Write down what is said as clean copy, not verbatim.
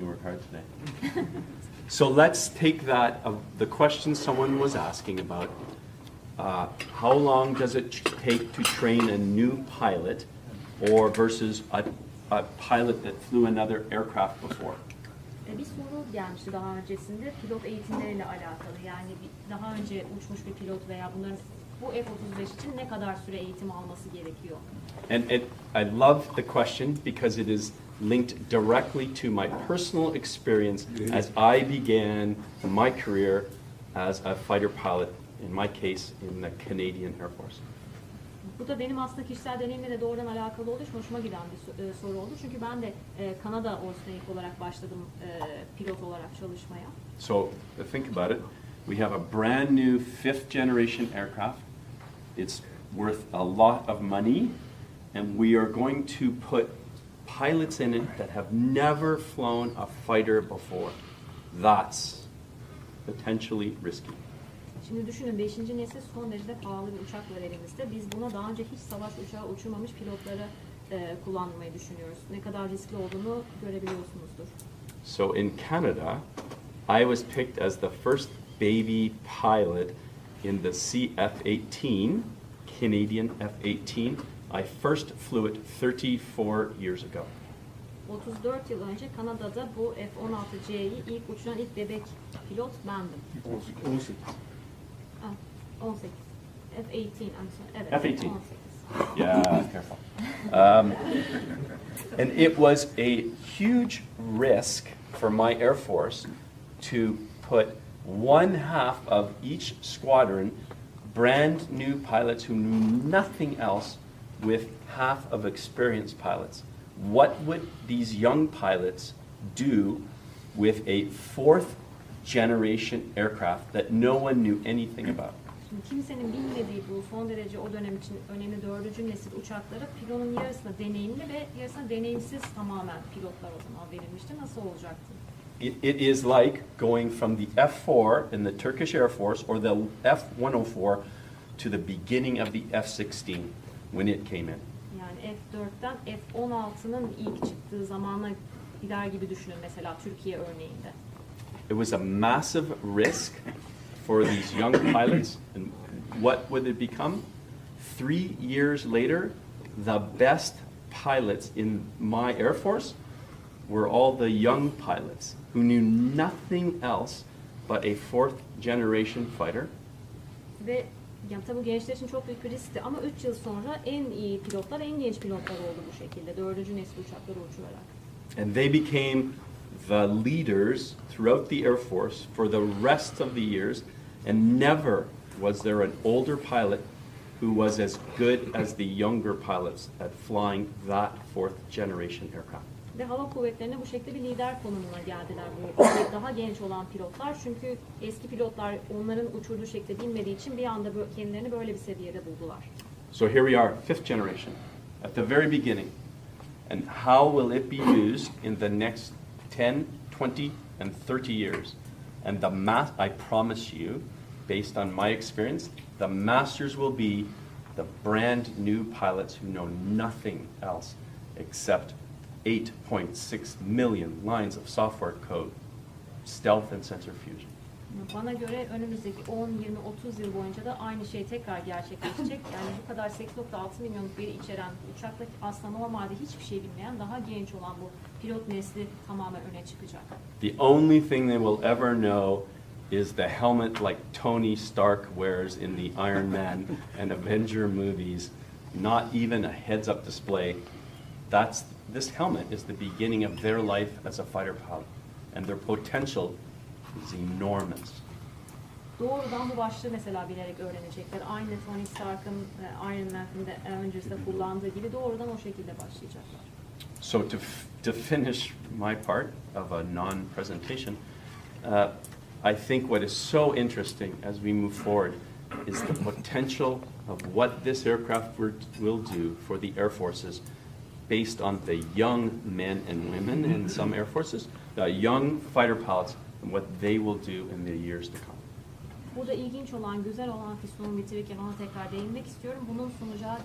Work hard today. So let's take that, the question someone was asking about, how long does it take to train a new pilot or versus a pilot that flew another aircraft before? Bir soru gelmişti daha öncesinde pilot eğitimleriyle alakalı. Yani daha önce uçmuş bir pilot veya bunların bu F-35 için ne kadar süre eğitim alması gerekiyor? And I love the question because it is linked directly to my personal experience as I began my career as a fighter pilot, in my case, in the Canadian Air Force. Bu da benim aslında kişisel deneyimle de doğrudan alakalı olduğu için hoşuma giden bir soru oldu. Çünkü ben de Kanada ordusuna ilk olarak başladım pilot olarak çalışmaya. So think about it. We have a brand new 5th generation aircraft. It's worth a lot of money, and we are going to put pilots in it that have never flown a fighter before. That's potentially risky. Şimdi düşünün 5. nesil son derece pahalı bir uçak var elimizde. Biz buna daha önce hiç savaş uçağı uçurmamış pilotları kullanmayı düşünüyoruz. Ne kadar riskli olduğunu görebiliyorsunuzdur. So in Canada, I was picked as the first baby pilot in the CF-18, Canadian F-18. I first flew it 34 years ago. 34 yıl önce Kanada'da bu F-16C'yi ilk uçuran ilk bebek pilot bendim. 18. 18. F-18, I'm sorry. Evet, F-18. 18. Yeah, careful. And it was a huge risk for my Air Force to put one half of each squadron, brand new pilots who knew nothing else, with half of experienced pilots. What would these young pilots do with a 4th generation aircraft that no one knew anything about? Şimdi kimsenin bilmediği bu son derece o dönem için önemli 4. nesil uçaklara pilonun yarısına deneyimli ve yarısına deneyimsiz tamamen pilotlar o zaman verilmişti. Nasıl olacaktı? It is like going from the F-4 in the Turkish Air Force or the F-104 to the beginning of the F-16 when it came in. Yani F-4'ten F-16'nın ilk çıktığı zamana gider gibi düşünün mesela Türkiye örneğinde. It was a massive risk for these young pilots. And what would it become? 3 years later, the best pilots in my Air Force were all the young pilots who knew nothing else but a 4th generation fighter. Ve yani tabii gençler için çok büyük bir riskti ama 3 yıl sonra en iyi pilotlar, en genç pilotlar oldu bu şekilde 4. nesil uçakları uçurarak. And they became the leaders throughout the Air Force for the rest of the years, and never was there an older pilot who was as good as the younger pilots at flying that 4th generation aircraft. Ve hava kuvvetlerine bu şekilde bir lider konumuna geldiler bu daha genç olan pilotlar. Çünkü eski pilotlar onların uçurduğu şekilde bilmediği için bir anda kendilerini böyle bir seviyede buldular. So here we are, 5th generation, at the very beginning. And how will it be used in the next 10, 20, and 30 years? And I promise you, based on my experience, the masters will be the brand new pilots who know nothing else except 8.6 million lines of software code, stealth and sensor fusion. Bana göre önümüzdeki 10, 20, 30 yıl boyunca da aynı şey tekrar gerçekleşecek. Yani bu kadar 8.6 milyonluk veri içeren uçakta aslında normalde hiçbir şey bilmeyen daha genç olan bu pilot nesli tamamen öne çıkacak. The only thing they will ever know is the helmet like Tony Stark wears in the Iron Man and Avenger movies, not even a heads-up display. This helmet is the beginning of their life as a fighter pilot, and their potential is enormous. Doğrudan bu başlığı mesela bilerek öğrenecekler. Aynı Tony Stark'ın Iron Man'de Avengers'da kullandığı gibi doğrudan o şekilde başlayacaklar. So to finish my part of a non-presentation, I think what is so interesting as we move forward is the potential of what this aircraft will do for the Air Forces based on the young men and women in some Air Forces, the young fighter pilots, and what they will do in the years to come. Burada ilginç olan, güzel olan kısmını bitirirken ona tekrar değinmek istiyorum. Bunun sunacağı